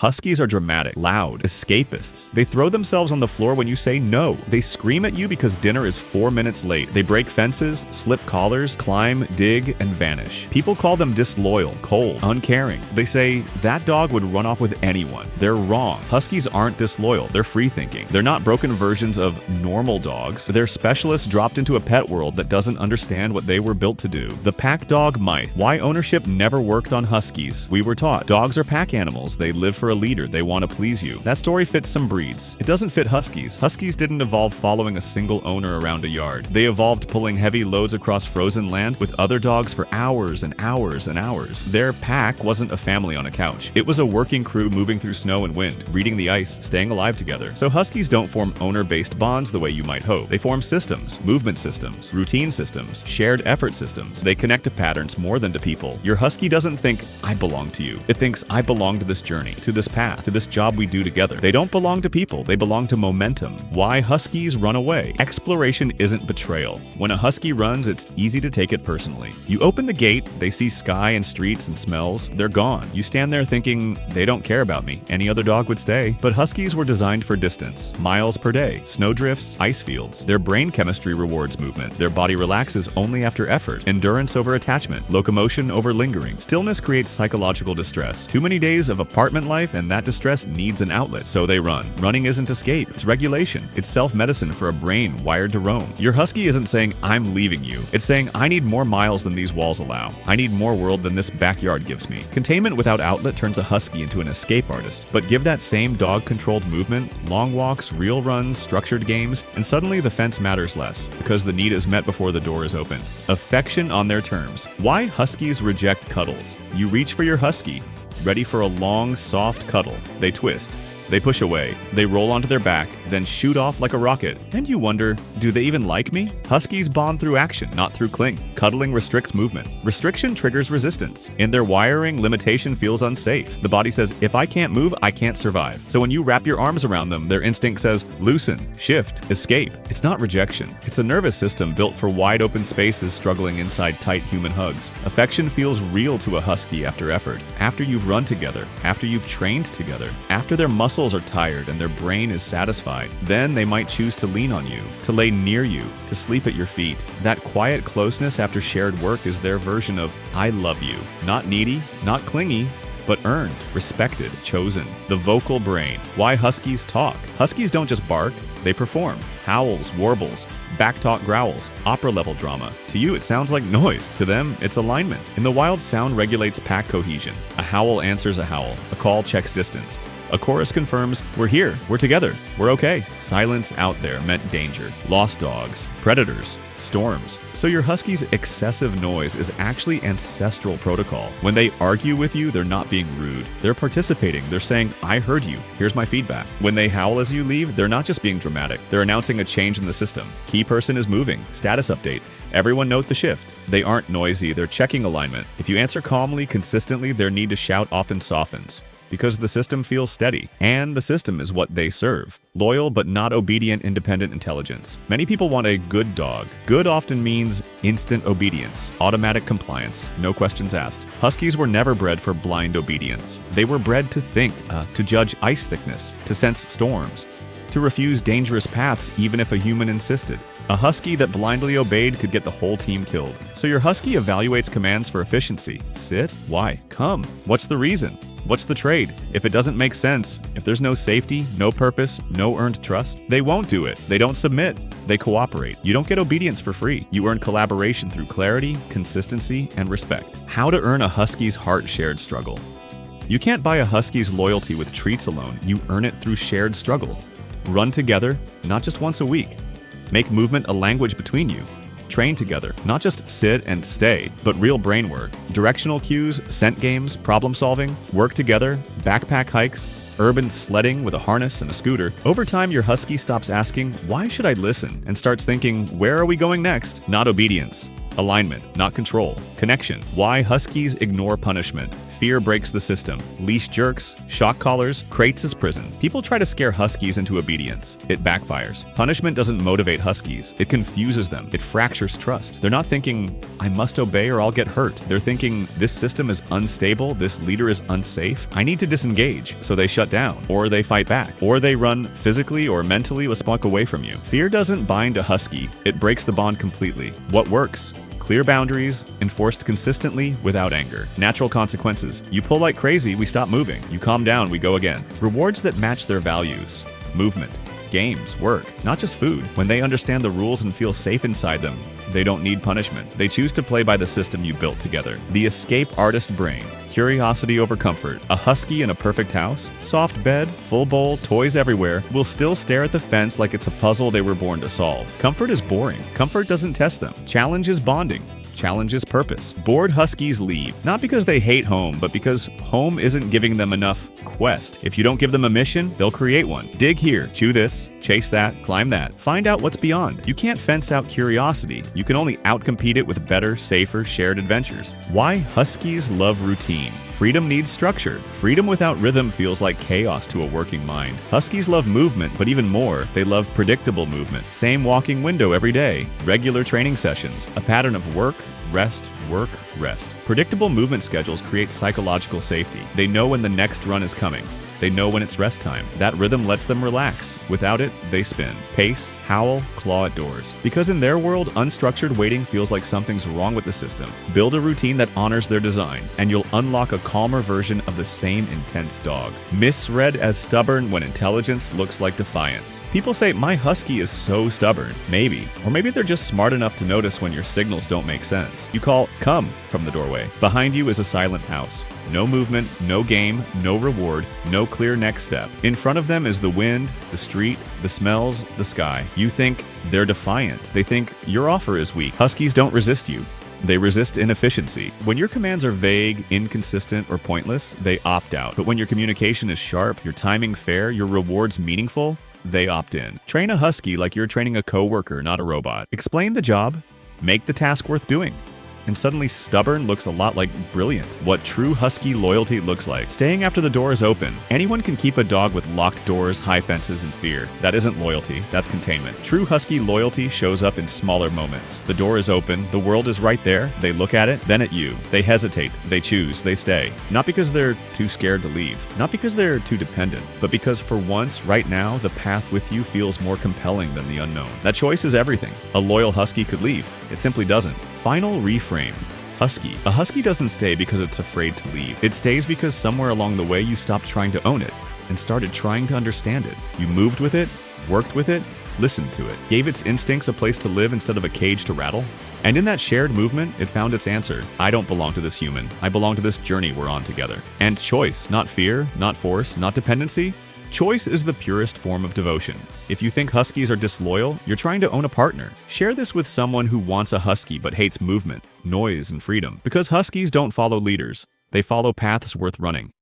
Huskies are dramatic, loud, escapists. They throw themselves on the floor when you say no. They scream at you because dinner is 4 minutes late. They break fences, slip collars, climb, dig, and vanish. People call them disloyal, cold, uncaring. They say, that dog would run off with anyone. They're wrong. Huskies aren't disloyal. They're free-thinking. They're not broken versions of normal dogs. They're specialists dropped into a pet world that doesn't understand what they were built to do. The pack dog myth. Why ownership never worked on Huskies. We were taught dogs are pack animals. They live for a leader. They want to please you. That story fits some breeds. It doesn't fit Huskies. Huskies didn't evolve following a single owner around a yard. They evolved pulling heavy loads across frozen land with other dogs for hours and hours and hours. Their pack wasn't a family on a couch. It was a working crew moving through snow and wind, reading the ice, staying alive together. So Huskies don't form owner-based bonds the way you might hope. They form systems, movement systems, routine systems, shared effort systems. They connect to patterns more than to people. Your Husky doesn't think, I belong to you. It thinks, I belong to this journey, to this path, to this job we do together. They don't belong to people. They belong to momentum. Why Huskies run away. Exploration isn't betrayal. When a Husky runs, it's easy to take it personally. You open the gate, they see sky and streets and smells. They're gone. You stand there thinking, they don't care about me. Any other dog would stay. But Huskies were designed for distance. Miles per day, snowdrifts, ice fields. Their brain chemistry rewards movement. Their body relaxes only after effort. Endurance over attachment. Locomotion over lingering. Stillness creates psychological distress. Too many days of apartment life and that distress needs an outlet, so they run. Running isn't escape, it's regulation. It's self-medicine for a brain wired to roam. Your Husky isn't saying, I'm leaving you. It's saying, I need more miles than these walls allow. I need more world than this backyard gives me. Containment without outlet turns a Husky into an escape artist. But give that same dog-controlled movement, long walks, real runs, structured games, and suddenly the fence matters less, because the need is met before the door is open. Affection on their terms. Why Huskies reject cuddles. You reach for your Husky, ready for a long, soft cuddle. They twist. They push away. They roll onto their back, then shoot off like a rocket. And you wonder, do they even like me? Huskies bond through action, not through cling. Cuddling restricts movement. Restriction triggers resistance. In their wiring, limitation feels unsafe. The body says, if I can't move, I can't survive. So when you wrap your arms around them, their instinct says, loosen, shift, escape. It's not rejection. It's a nervous system built for wide open spaces struggling inside tight human hugs. Affection feels real to a Husky after effort. After you've run together. After you've trained together. After their muscles are tired and their brain is satisfied, then they might choose to lean on you, to lay near you, to sleep at your feet. That quiet closeness after shared work is their version of I love you. Not needy, not clingy, but earned, respected, chosen. The vocal brain. Why Huskies talk. Huskies don't just bark, they perform. Howls, warbles, backtalk growls, opera-level drama. To you, it sounds like noise. To them, it's alignment. In the wild, sound regulates pack cohesion. A howl answers a howl. A call checks distance. A chorus confirms, we're here, we're together, we're okay. Silence out there meant danger. Lost dogs, predators, storms. So your Husky's excessive noise is actually ancestral protocol. When they argue with you, they're not being rude. They're participating. They're saying, I heard you. Here's my feedback. When they howl as you leave, they're not just being dramatic. They're announcing a change in the system. Key person is moving. Status update. Everyone note the shift. They aren't noisy. They're checking alignment. If you answer calmly, consistently, their need to shout often softens. Because the system feels steady, and the system is what they serve. Loyal but not obedient independent intelligence. Many people want a good dog. Good often means instant obedience, automatic compliance, no questions asked. Huskies were never bred for blind obedience. They were bred to think, to judge ice thickness, to sense storms, to refuse dangerous paths even if a human insisted. A Husky that blindly obeyed could get the whole team killed. So your Husky evaluates commands for efficiency. Sit? Why? Come. What's the reason? What's the trade? If it doesn't make sense, if there's no safety, no purpose, no earned trust, they won't do it. They don't submit. They cooperate. You don't get obedience for free. You earn collaboration through clarity, consistency, and respect. How to earn a Husky's heart shared struggle. You can't buy a Husky's loyalty with treats alone. You earn it through shared struggle. Run together, not just once a week. Make movement a language between you. Train together, not just sit and stay, but real brain work. Directional cues, scent games, problem solving, work together, backpack hikes, urban sledding with a harness and a scooter. Over time, your Husky stops asking, why should I listen? And starts thinking, where are we going next? Not obedience. Alignment, not control. Connection. Why Huskies ignore punishment. Fear breaks the system. Leash jerks, shock collars, crates is prison. People try to scare Huskies into obedience. It backfires. Punishment doesn't motivate Huskies. It confuses them. It fractures trust. They're not thinking, I must obey or I'll get hurt. They're thinking, this system is unstable, this leader is unsafe. I need to disengage. So they shut down, or they fight back, or they run physically or mentally a block away from you. Fear doesn't bind a Husky. It breaks the bond completely. What works? Clear boundaries, enforced consistently without anger. Natural consequences. You pull like crazy, we stop moving. You calm down, we go again. Rewards that match their values. Movement. Games, work, not just food. When they understand the rules and feel safe inside them, they don't need punishment. They choose to play by the system you built together. The escape artist brain. Curiosity over comfort. A Husky in a perfect house, soft bed, full bowl, toys everywhere, will still stare at the fence like it's a puzzle they were born to solve. Comfort is boring. Comfort doesn't test them. Challenge is bonding. Challenge is purpose. Bored Huskies leave, not because they hate home, but because home isn't giving them enough quest. If you don't give them a mission, they'll create one. Dig here, chew this, chase that, climb that. Find out what's beyond. You can't fence out curiosity. You can only outcompete it with better, safer, shared adventures. Why Huskies love routine. Freedom needs structure. Freedom without rhythm feels like chaos to a working mind. Huskies love movement, but even more, they love predictable movement. Same walking window every day. Regular training sessions. A pattern of work, rest, work, rest. Predictable movement schedules create psychological safety. They know when the next run is coming. They know when it's rest time. That rhythm lets them relax. Without it, they spin. Pace, howl, claw at doors. Because in their world, unstructured waiting feels like something's wrong with the system. Build a routine that honors their design, and you'll unlock a calmer version of the same intense dog. Misread as stubborn when intelligence looks like defiance. People say, my Husky is so stubborn. Maybe. Or maybe they're just smart enough to notice when your signals don't make sense. You call, come, from the doorway. Behind you is a silent house. No movement, no game, no reward, no clear next step. In front of them is the wind, the street, the smells, the sky. You think they're defiant. They think your offer is weak. Huskies don't resist you. They resist inefficiency. When your commands are vague, inconsistent, or pointless, they opt out. But when your communication is sharp, your timing fair, your rewards meaningful, they opt in. Train a Husky like you're training a coworker, not a robot. Explain the job, make the task worth doing. And suddenly stubborn looks a lot like brilliant. What true Husky loyalty looks like. Staying after the door is open. Anyone can keep a dog with locked doors, high fences, and fear. That isn't loyalty, that's containment. True Husky loyalty shows up in smaller moments. The door is open, the world is right there, they look at it, then at you. They hesitate, they choose, they stay. Not because they're too scared to leave. Not because they're too dependent, but because for once, right now, the path with you feels more compelling than the unknown. That choice is everything. A loyal Husky could leave. It simply doesn't. Final reframe. Husky. A Husky doesn't stay because it's afraid to leave. It stays because somewhere along the way you stopped trying to own it and started trying to understand it. You moved with it, worked with it, listened to it, gave its instincts a place to live instead of a cage to rattle. And in that shared movement, it found its answer. I don't belong to this human. I belong to this journey we're on together. And choice, not fear, not force, not dependency. Choice is the purest form of devotion. If you think Huskies are disloyal, you're trying to own a partner. Share this with someone who wants a Husky but hates movement, noise, and freedom. Because Huskies don't follow leaders. They follow paths worth running.